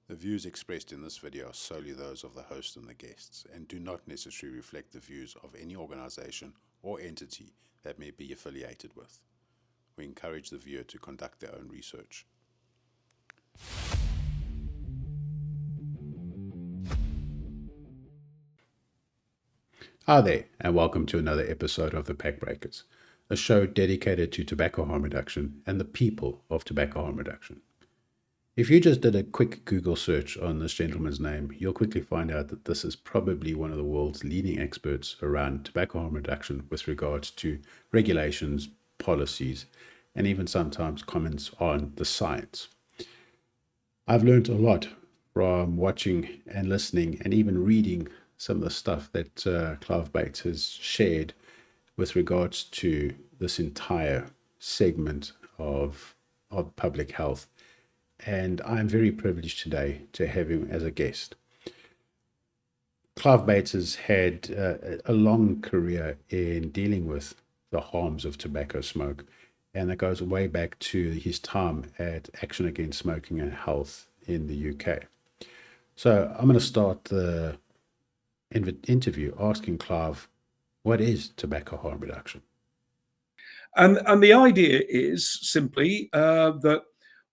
The views expressed in this video are solely those of the host and the guests and do not necessarily reflect the views of any organization or entity that may be affiliated with. We encourage the viewer to conduct their own research. Hi there, and welcome to another episode of The Pack Breakers, a show dedicated to tobacco harm reduction and the people of tobacco harm reduction. If you just did a quick Google search on this gentleman's name, you'll quickly find out that this is probably one of the world's leading experts around tobacco harm reduction with regards to regulations, policies, and even sometimes comments on the science. I've learned a lot from watching and listening and even reading some of the stuff that Clive Bates has shared with regards to this entire segment of public health. And I'm very privileged today to have him as a guest. Clive Bates has had a long career in dealing with the harms of tobacco smoke, and that goes way back to his time at Action Against Smoking and Health in the UK. So I'm going to start the interview asking Clive, what is tobacco harm reduction? And the idea is simply that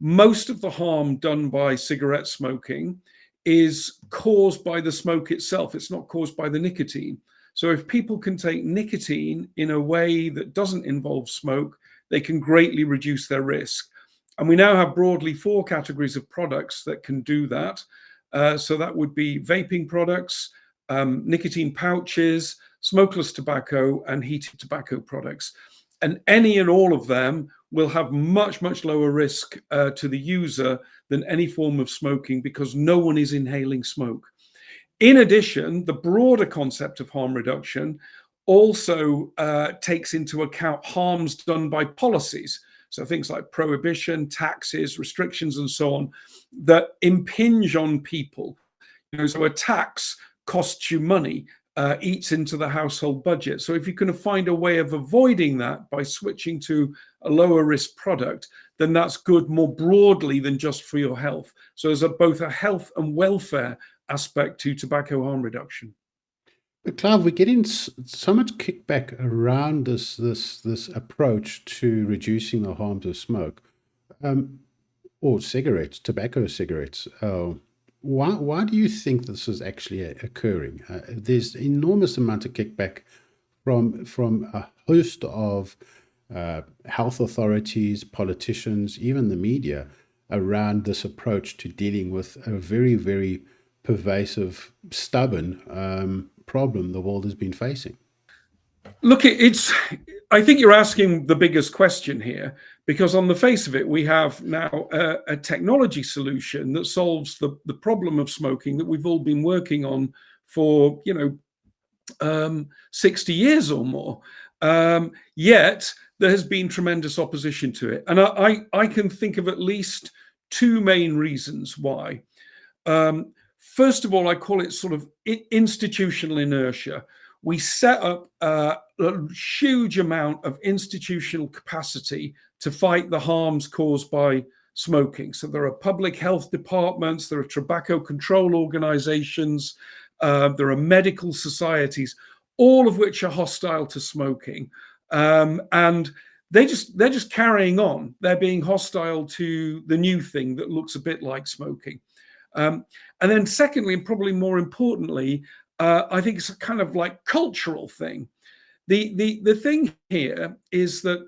most of the harm done by cigarette smoking is caused by the smoke itself. It's not caused by the nicotine. So if people can take nicotine in a way that doesn't involve smoke, they can greatly reduce their risk. And we now have broadly 4 categories of products that can do that. So that would be vaping products, nicotine pouches, smokeless tobacco, and heated tobacco products. And any and all of them will have much, much lower risk to the user than any form of smoking because no one is inhaling smoke. In addition, the broader concept of harm reduction also takes into account harms done by policies. So things like prohibition, taxes, restrictions, and so on that impinge on people. So a tax costs you money. Eats into the household budget. So if you can find a way of avoiding that by switching to a lower risk product, then that's good more broadly than just for your health. So there's both a health and welfare aspect to tobacco harm reduction. But Clive, we're getting so much kickback around this approach to reducing the harms of smoke, or cigarettes, tobacco cigarettes. Why do you think this is actually occurring? There's enormous amount of kickback from a host of health authorities, politicians, even the media around this approach to dealing with a very, very pervasive, stubborn problem the world has been facing. Look, I think you're asking the biggest question here, because on the face of it, we have now a technology solution that solves the problem of smoking that we've all been working on for 60 years or more. Yet there has been tremendous opposition to it. And I can think of at least 2 main reasons why. First of all, I call it sort of institutional inertia. We set up a huge amount of institutional capacity to fight the harms caused by smoking. So there are public health departments, there are tobacco control organizations, there are medical societies, all of which are hostile to smoking. And they're just carrying on. They're being hostile to the new thing that looks a bit like smoking. And then secondly, and probably more importantly, I think it's a kind of like cultural thing. The thing here is that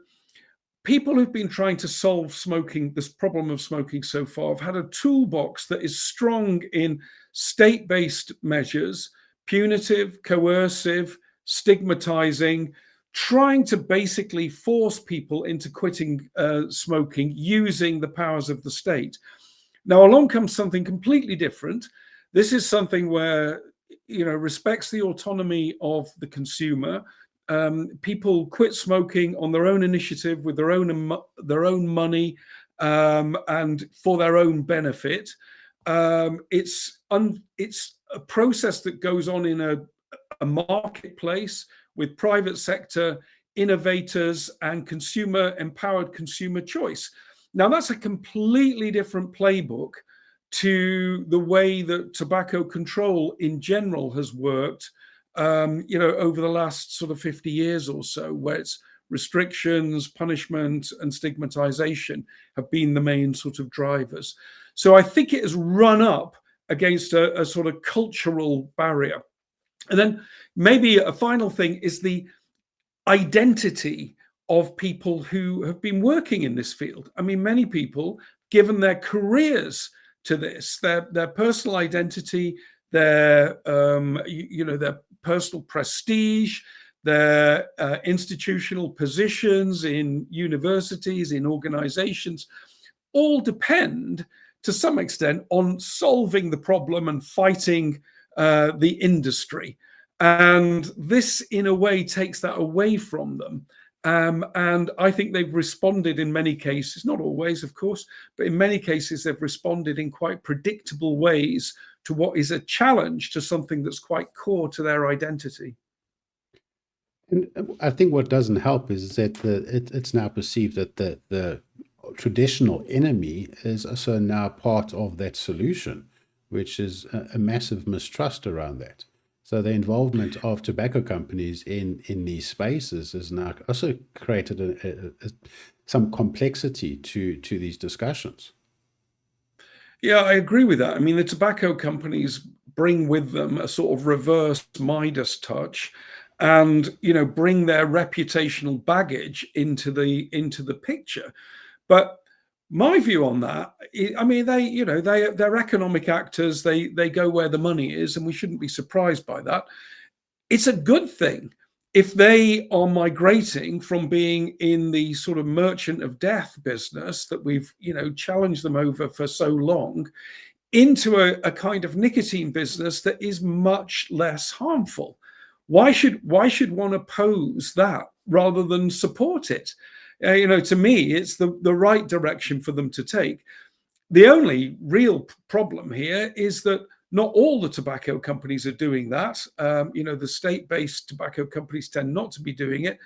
people who've been trying to solve smoking, this problem of smoking so far, have had a toolbox that is strong in state-based measures, punitive, coercive, stigmatizing, trying to basically force people into quitting smoking using the powers of the state. Now, along comes something completely different. This is something where respects the autonomy of the consumer. People quit smoking on their own initiative with their own money and for their own benefit. It's a process that goes on in a marketplace with private sector innovators and empowered consumer choice. Now, that's a completely different playbook to the way that tobacco control in general has worked, over the last sort of 50 years or so, where it's restrictions, punishment, and stigmatization have been the main sort of drivers. So I think it has run up against a sort of cultural barrier. And then maybe a final thing is the identity of people who have been working in this field. I mean, many people, given their careers to this, their personal identity, their their personal prestige, their institutional positions in universities, in organizations, all depend to some extent on solving the problem and fighting the industry. And this, in a way, takes that away from them. And I think they've responded in many cases, not always, of course, but in many cases, they've responded in quite predictable ways to what is a challenge to something that's quite core to their identity. And I think what doesn't help is that it's now perceived that the traditional enemy is also now part of that solution, which is a massive mistrust around that. So the involvement of tobacco companies in these spaces has now also created some complexity to these discussions. Yeah, I agree with that. I mean, the tobacco companies bring with them a sort of reverse Midas touch, and bring their reputational baggage into the picture. But my view on that, I mean, they're economic actors. They go where the money is, and we shouldn't be surprised by that. It's a good thing if they are migrating from being in the sort of merchant of death business that we've challenged them over for so long, into a kind of nicotine business that is much less harmful. Why should one oppose that rather than support it? To me, it's the right direction for them to take. The only real problem here is that not all the tobacco companies are doing that. The state-based tobacco companies tend not to be doing it,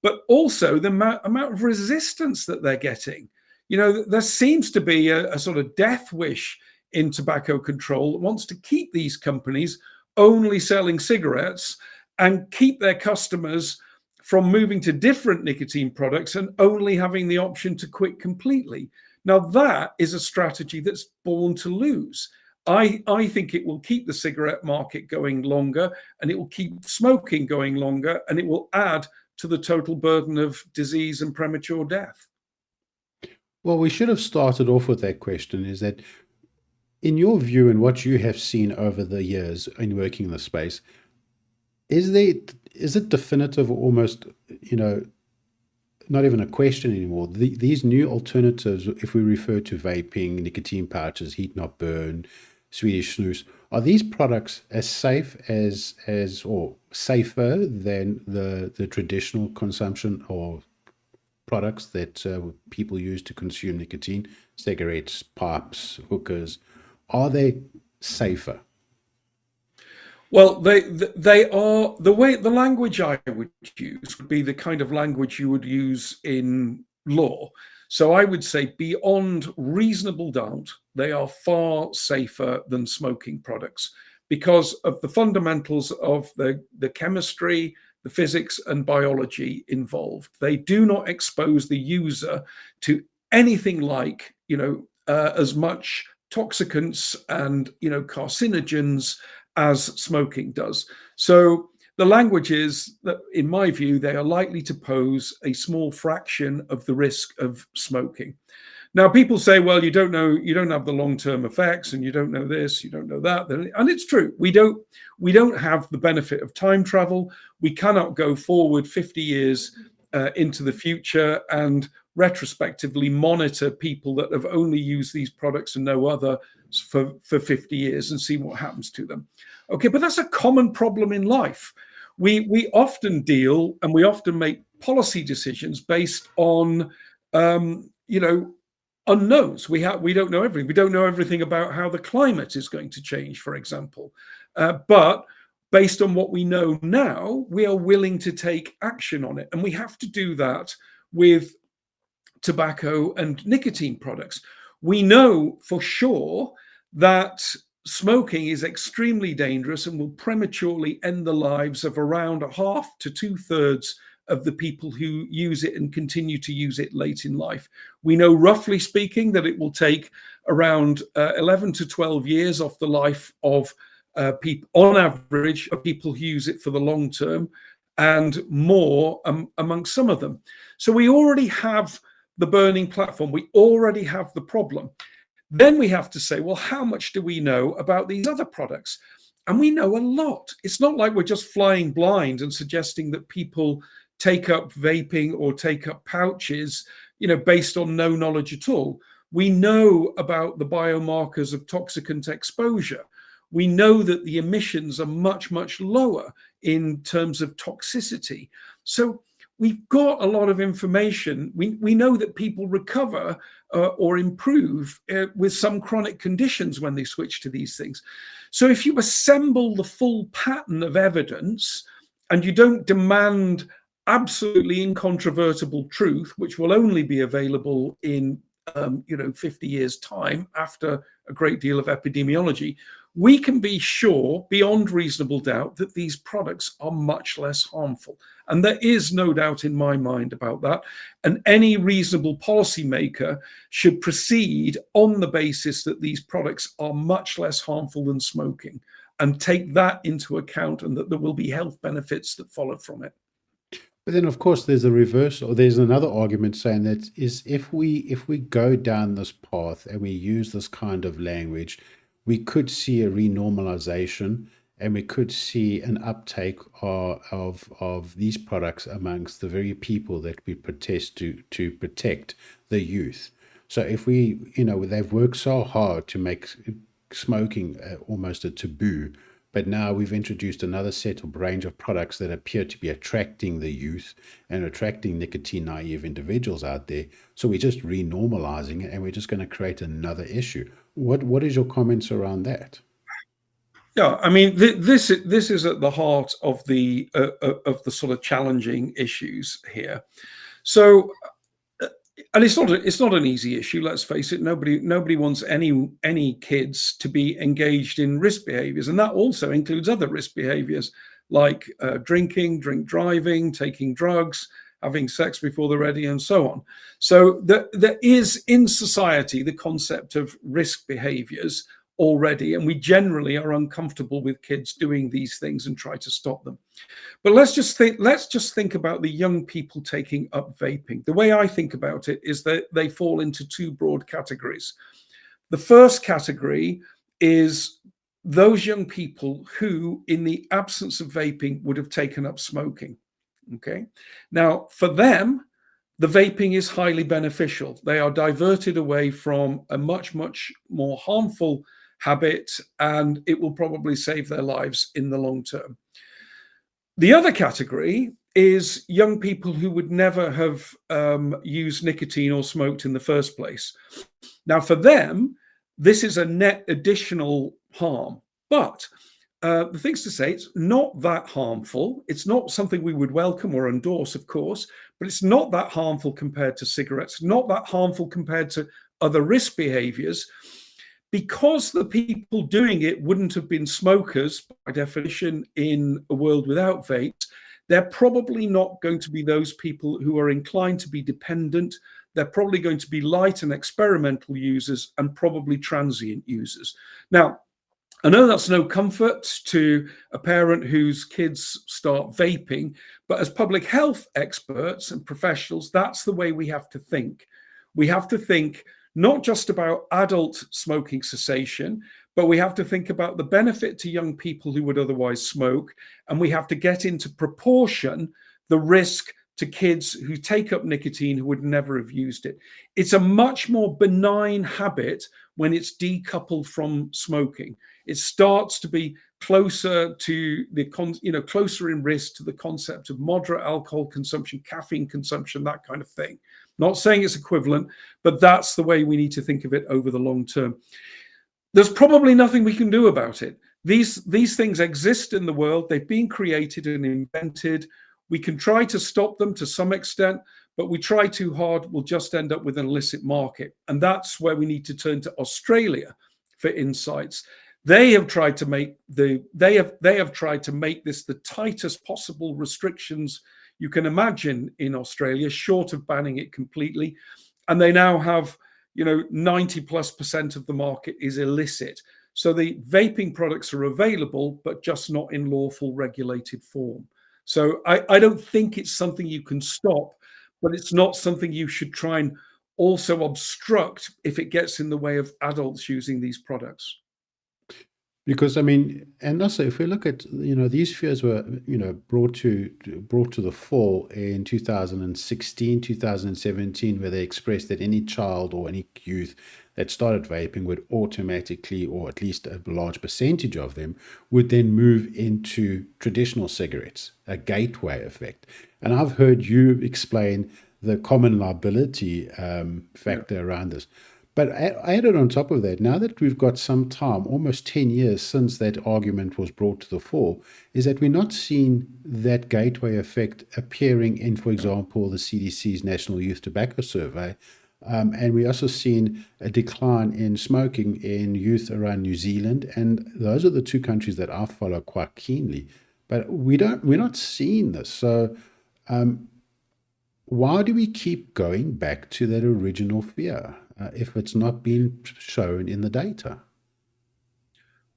but also the amount of resistance that they're getting. There seems to be a sort of death wish in tobacco control that wants to keep these companies only selling cigarettes and keep their customers from moving to different nicotine products and only having the option to quit completely. Now, that is a strategy that's born to lose. I think it will keep the cigarette market going longer, and it will keep smoking going longer, and it will add to the total burden of disease and premature death. Well, we should have started off with that question, is that in your view and what you have seen over the years in working in the space, is it definitive or almost, not even a question anymore? These new alternatives, if we refer to vaping, nicotine pouches, heat not burn, Swedish snus, are these products as safe as or safer than the traditional consumption or products that people use to consume nicotine, cigarettes, pipes, hookers? Are they safer? Well, they are. The language I would use would be the kind of language you would use in law. So I would say, beyond reasonable doubt, they are far safer than smoking products because of the fundamentals of the chemistry, the physics, and biology involved. They do not expose the user to anything like as much toxicants and carcinogens as smoking does. So the language is that, in my view, they are likely to pose a small fraction of the risk of smoking. Now, people say, well, you don't know, you don't have the long-term effects, and you don't know this, you don't know that. And it's true. We don't have the benefit of time travel. We cannot go forward 50 years into the future and retrospectively monitor people that have only used these products and no other for 50 years and see what happens to them. Okay, but that's a common problem in life. We often deal and we often make policy decisions based on unknowns. We don't know everything. We don't know everything about how the climate is going to change, for example. But based on what we know now, we are willing to take action on it. And we have to do that with tobacco and nicotine products. We know for sure that smoking is extremely dangerous and will prematurely end the lives of around half to 2/3 of the people who use it and continue to use it late in life. We know, roughly speaking, that it will take around 11 to 12 years off the life of people, on average, of people who use it for the long term, and more amongst some of them. So we already have the burning platform. We already have the problem. Then we have to say, well, how much do we know about these other products? And we know a lot. It's not like we're just flying blind and suggesting that people take up vaping or take up pouches, based on no knowledge at all. We know about the biomarkers of toxicant exposure. We know that the emissions are much, much lower in terms of toxicity. So we've got a lot of information. We know that people recover or improve with some chronic conditions when they switch to these things. So if you assemble the full pattern of evidence and you don't demand absolutely incontrovertible truth, which will only be available in 50 years' time after a great deal of epidemiology, we can be sure beyond reasonable doubt that these products are much less harmful. And there is no doubt in my mind about that. And any reasonable policymaker should proceed on the basis that these products are much less harmful than smoking, and take that into account, and that there will be health benefits that follow from it. But then, of course, there's a reverse, or there's another argument saying that is if we go down this path and we use this kind of language, we could see a renormalization, and we could see an uptake of these products amongst the very people that we protest to protect the youth. So if we, they've worked so hard to make smoking almost a taboo, but now we've introduced another set of range of products that appear to be attracting the youth and attracting nicotine naive individuals out there. So we're just renormalizing it, and we're just going to create another issue. What is your comments around that? Yeah, I mean, this is at the heart of the sort of challenging issues here. So, and it's not an easy issue. Let's face it. Nobody wants any kids to be engaged in risk behaviors, and that also includes other risk behaviors like drinking, drink driving, taking drugs, having sex before they're ready, and so on. So there is in society the concept of risk behaviors already, and we generally are uncomfortable with kids doing these things and try to stop them. But let's just think about the young people taking up vaping. The way I think about it is that they fall into two broad categories. The first category is those young people who, in the absence of vaping, would have taken up smoking. Okay. Now, for them, the vaping is highly beneficial. They are diverted away from a much, much more harmful habit, and it will probably save their lives in the long term. The other category is young people who would never have used nicotine or smoked in the first place. Now, for them, this is a net additional harm. But the things to say, it's not that harmful. It's not something we would welcome or endorse, of course, but it's not that harmful compared to cigarettes, not that harmful compared to other risk behaviors, because the people doing it wouldn't have been smokers by definition in a world without vapes. They're probably not going to be those people who are inclined to be dependent. They're probably going to be light and experimental users, and probably transient users. Now, I know that's no comfort to a parent whose kids start vaping, but as public health experts and professionals, that's the way we have to think. We have to think not just about adult smoking cessation, but we have to think about the benefit to young people who would otherwise smoke, and we have to get into proportion the risk to kids who take up nicotine who would never have used it. It's a much more benign habit when it's decoupled from smoking. It starts to be closer to closer in risk to the concept of moderate alcohol consumption, caffeine consumption, that kind of thing. Not saying it's equivalent, but that's the way we need to think of it over the long term. There's probably nothing we can do about it. These things exist in the world. They've been created and invented. We can try to stop them to some extent, but we try too hard, we'll just end up with an illicit market. And that's where we need to turn to Australia for insights. They have tried to make they have tried to make this the tightest possible restrictions you can imagine in Australia, short of banning it completely. And they now have, 90+% of the market is illicit. So the vaping products are available, but just not in lawful regulated form. So I don't think it's something you can stop, but it's not something you should try and also obstruct if it gets in the way of adults using these products. Because I mean, and also if we look at, these fears were, brought to the fore in 2016, 2017, where they expressed that any child or any youth that started vaping would automatically, or at least a large percentage of them, would then move into traditional cigarettes, a gateway effect. And I've heard you explain the common liability factor around this. But added on top of that, now that we've got some time, almost 10 years since that argument was brought to the fore, is that we're not seeing that gateway effect appearing in, for example, the CDC's National Youth Tobacco Survey. And we also seen a decline in smoking in youth around New Zealand. And those are the two countries that I follow quite keenly. But we're not seeing this. So why do we keep going back to that original fear if it's not being shown in the data?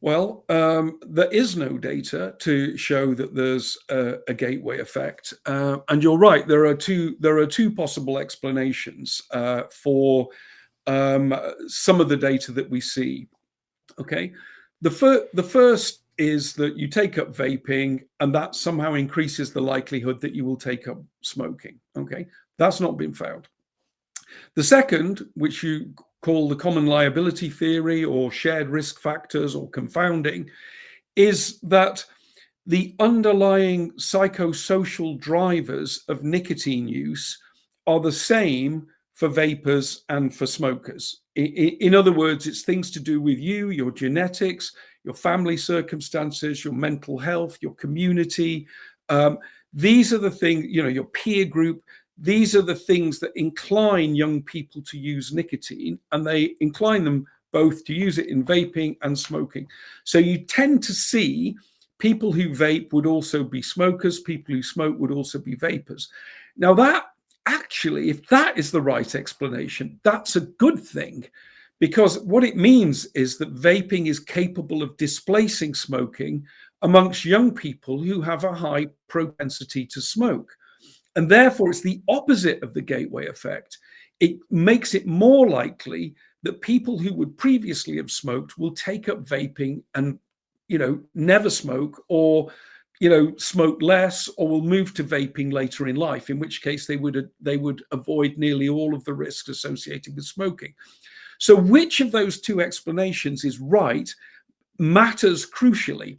Well, there is no data to show that there's a gateway effect, and you're right. There are two possible explanations for some of the data that we see. Okay, the first is that you take up vaping, and that somehow increases the likelihood that you will take up smoking. Okay, that's not been found. The second, which you call the common liability theory or shared risk factors or confounding, is that the underlying psychosocial drivers of nicotine use are the same for vapers and for smokers. In other words, it's things to do with you, your genetics, your family circumstances, your mental health, your community. These are the things, your peer group. These are the things that incline young people to use nicotine, and they incline them both to use it in vaping and smoking. So you tend to see people who vape would also be smokers, people who smoke would also be vapers. Now that actually, if that is the right explanation, that's a good thing, because what it means is that vaping is capable of displacing smoking amongst young people who have a high propensity to smoke. And therefore, it's the opposite of the gateway effect. It makes it more likely that people who would previously have smoked will take up vaping and, never smoke, or, smoke less, or will move to vaping later in life, in which case they would avoid nearly all of the risks associated with smoking. So which of those two explanations is right matters crucially.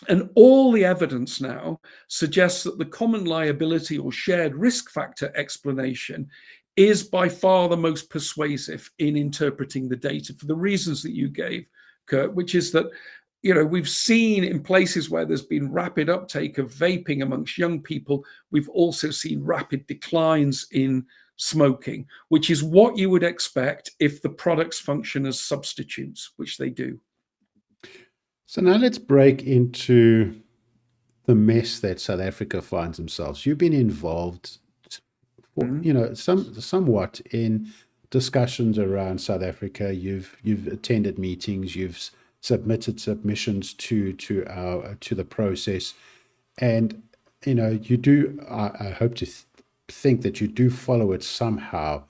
And all the evidence now suggests that the common liability or shared risk factor explanation is by far the most persuasive in interpreting the data for the reasons that you gave, Kurt, which is that, we've seen in places where there's been rapid uptake of vaping amongst young people, we've also seen rapid declines in smoking, which is what you would expect if the products function as substitutes, which they do. So now let's break into the mess that South Africa finds themselves. You've been involved, somewhat in discussions around South Africa. You've attended meetings. You've submitted submissions to the process, and you do. I hope to think that you do follow it somehow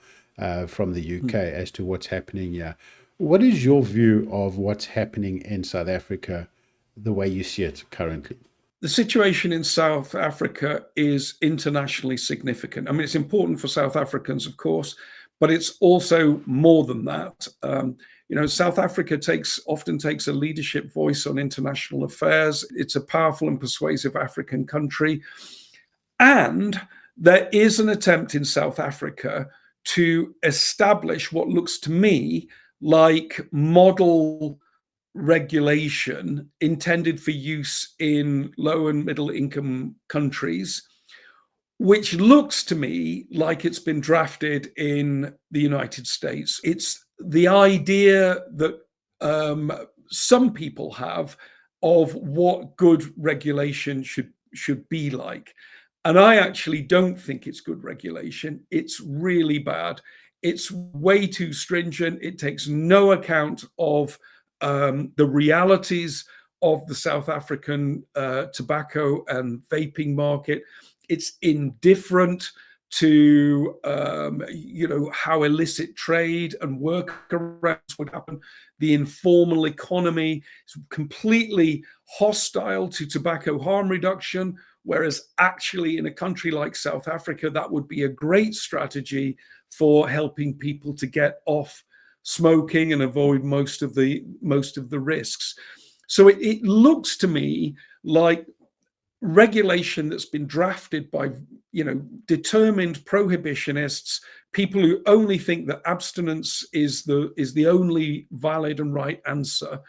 from the UK as to what's happening here. What is your view of what's happening in South Africa, the way you see it currently? The situation in South Africa is internationally significant. I mean, it's important for South Africans, of course, but it's also more than that. South Africa often takes a leadership voice on international affairs. It's a powerful and persuasive African country. And there is an attempt in South Africa to establish what looks to me like model regulation intended for use in low and middle income countries, which looks to me like it's been drafted in the United States. It's the idea that um, some people have of what good regulation should be like. And I actually don't think it's good regulation. It's really bad. It's way too stringent. It takes no account of the realities of the South African tobacco and vaping market. It's indifferent to how illicit trade and workarounds would happen. The informal economy is completely hostile to tobacco harm reduction, whereas actually in a country like South Africa, that would be a great strategy for helping people to get off smoking and avoid most of the risks. So it looks to me like regulation that's been drafted by determined prohibitionists, people who only think that abstinence is the only valid and right answer,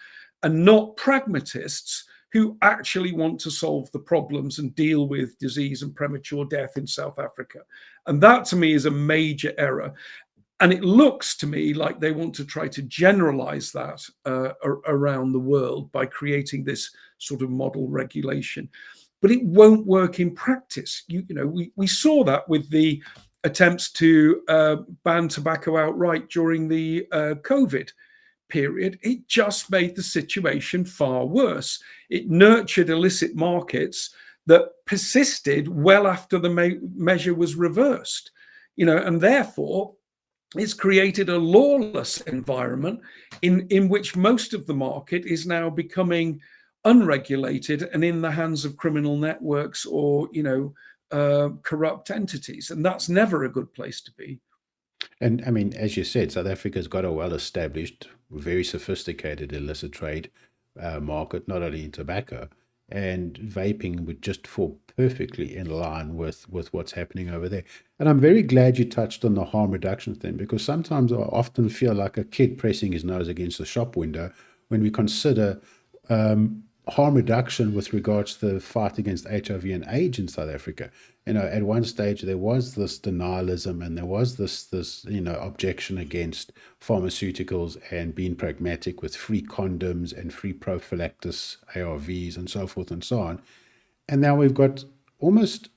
and not pragmatists who actually want to solve the problems and deal with disease and premature death in South Africa. And that to me is a major error. And it looks to me like they want to try to generalize that around the world by creating this sort of model regulation. But it won't work in practice. We saw that with the attempts to ban tobacco outright during the COVID period. It just made the situation far worse. It nurtured illicit markets that persisted well after the measure was reversed. And therefore it's created a lawless environment in which most of the market is now becoming unregulated and in the hands of criminal networks or corrupt entities, and that's never a good place to be. And I mean, as you said, South Africa's got a well-established, very sophisticated illicit trade market, not only in tobacco, and vaping would just fall perfectly in line with what's happening over there. And I'm very glad you touched on the harm reduction thing, because sometimes I often feel like a kid pressing his nose against the shop window when we consider harm reduction with regards to the fight against HIV and AIDS in South Africa. At one stage there was this denialism and there was this objection against pharmaceuticals and being pragmatic with free condoms and free prophylactis ARVs and so forth and so on. And now we've got almost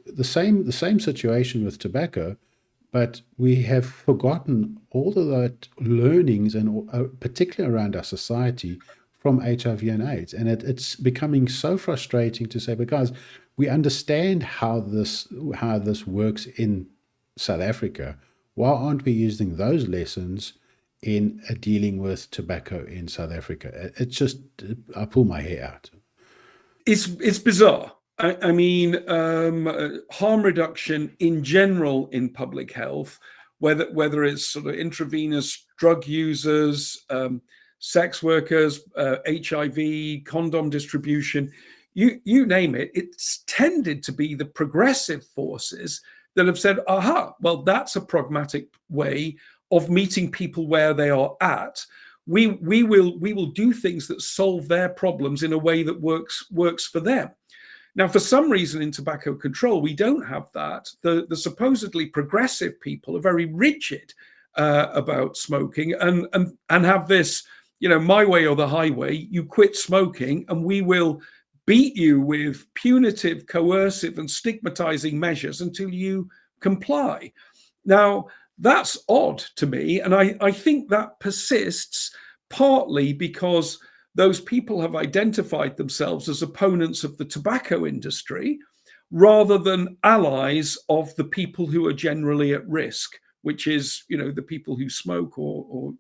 the same situation with tobacco, but we have forgotten all of that learnings, and particularly around our society, from HIV and AIDS. And it's becoming so frustrating to say, but guys, we understand how this works in South Africa. Why aren't we using those lessons in dealing with tobacco in South Africa? It's just, I pull my hair out. It's bizarre. I mean, harm reduction in general in public health, whether it's sort of intravenous drug users, sex workers, HIV, condom distribution, you name it, it's tended to be the progressive forces that have said, aha, well, that's a pragmatic way of meeting people where they are at. We will do things that solve their problems in a way that works for them. Now, for some reason in tobacco control, we don't have that. The supposedly progressive people are very rigid about smoking and have this, my way or the highway. You quit smoking and we will beat you with punitive, coercive and stigmatizing measures until you comply. Now, that's odd to me. And I think that persists partly because those people have identified themselves as opponents of the tobacco industry rather than allies of the people who are generally at risk, which is, the people who smoke or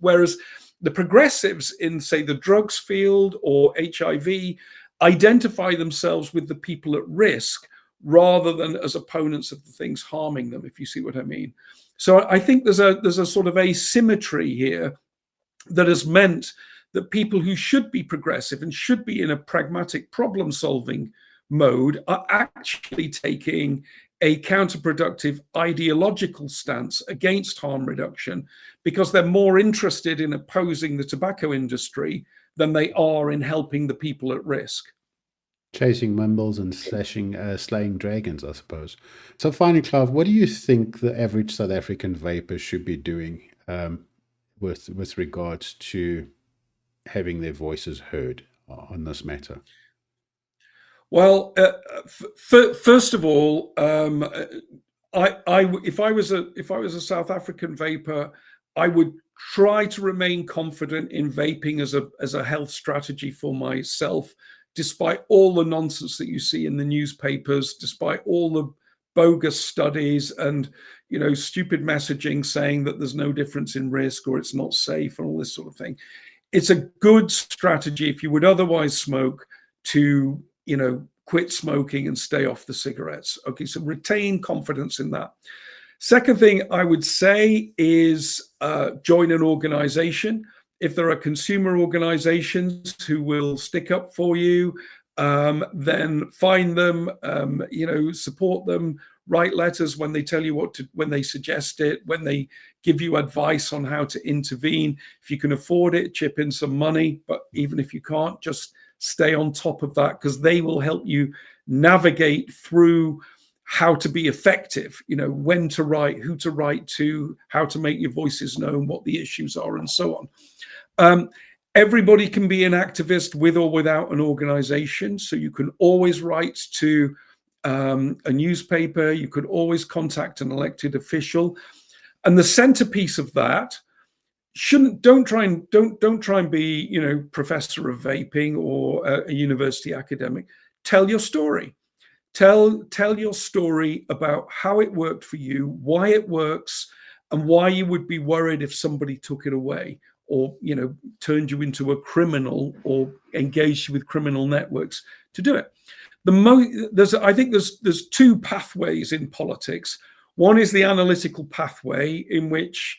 whereas the progressives in, say, the drugs field or HIV identify themselves with the people at risk rather than as opponents of the things harming them, if you see what I mean. So I think there's a sort of asymmetry here that has meant that people who should be progressive and should be in a pragmatic problem-solving mode are actually taking a counterproductive ideological stance against harm reduction because they're more interested in opposing the tobacco industry than they are in helping the people at risk. Chasing mumbles and slaying dragons, I suppose. So finally, Clive, what do you think the average South African vapor should be doing with regards to having their voices heard on this matter? Well, first of all, if I was a South African vapor, I would try to remain confident in vaping as a health strategy for myself, despite all the nonsense that you see in the newspapers, despite all the bogus studies and stupid messaging saying that there's no difference in risk or it's not safe and all this sort of thing. It's a good strategy if you would otherwise smoke to quit smoking and stay off the cigarettes. Okay, so retain confidence in that. Second thing I would say is join an organization. If there are consumer organizations who will stick up for you, then find them, support them, write letters when they tell you when they suggest it, when they give you advice on how to intervene. If you can afford it, chip in some money, but even if you can't, just stay on top of that, because they will help you navigate through how to be effective, when to write, who to write to, how to make your voices known, what the issues are, and so on. Everybody can be an activist with or without an organization. So you can always write to a newspaper. You could always contact an elected official. And the centerpiece of that don't try and be, professor of vaping or a university academic. Tell your story. Tell your story about how it worked for you, why it works, and why you would be worried if somebody took it away or turned you into a criminal or engaged you with criminal networks to do it. I think there's two pathways in politics. One is the analytical pathway, in which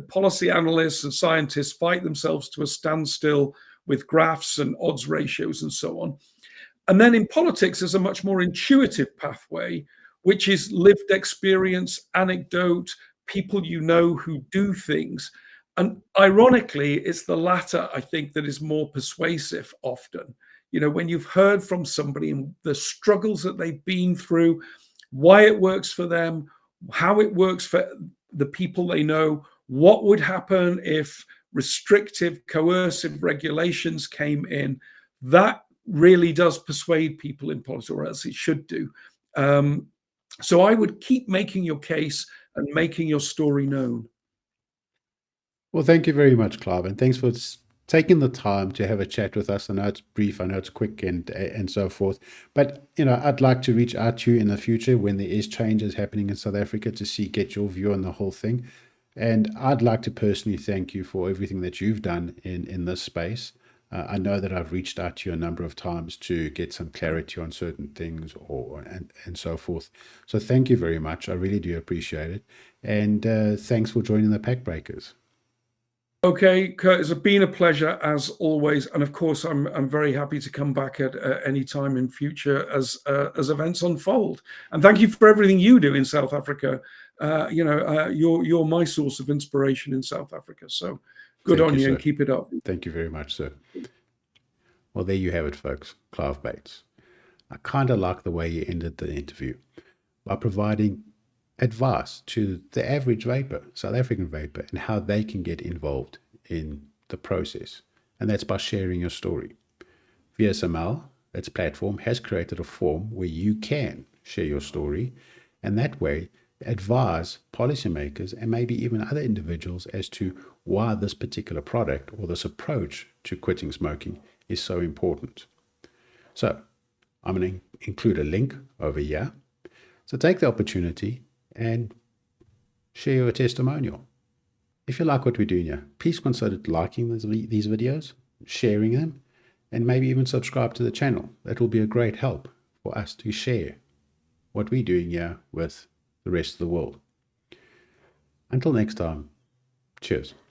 policy analysts and scientists fight themselves to a standstill with graphs and odds ratios and so on. And then in politics, there's a much more intuitive pathway, which is lived experience, anecdote, people who do things. And ironically, it's the latter, I think, that is more persuasive often. When you've heard from somebody and the struggles that they've been through, why it works for them, how it works for the people they know, what would happen if restrictive, coercive regulations came in, that really does persuade people in politics, or else it should do. So I would keep making your case and making your story known. Well, thank you very much, Clive, and thanks for taking the time to have a chat with us. I know it's brief, I know it's quick, and so forth. But I'd like to reach out to you in the future when there is changes happening in South Africa to get your view on the whole thing. And I'd like to personally thank you for everything that you've done in this space. I know that I've reached out to you a number of times to get some clarity on certain things and so forth. So thank you very much. I really do appreciate it. And thanks for joining the Pack Breakers. Okay, Kurt, it's been a pleasure as always, and of course, I'm very happy to come back at any time in future as events unfold. And thank you for everything you do in South Africa. You're my source of inspiration in South Africa. So good on you, and keep it up. Thank you very much, sir. Well, there you have it, folks. Clive Bates. I kind of like the way you ended the interview by providing advice to the average vapor, South African vapor, and how they can get involved in the process. And that's by sharing your story. VSML, its platform, has created a form where you can share your story, and that way advise policymakers and maybe even other individuals as to why this particular product or this approach to quitting smoking is so important. So I'm going to include a link over here. So take the opportunity and share your testimonial. If you like what we're doing here, please consider liking these videos, sharing them, and maybe even subscribe to the channel. That will be a great help for us to share what we're doing here with the rest of the world. Until next time, cheers.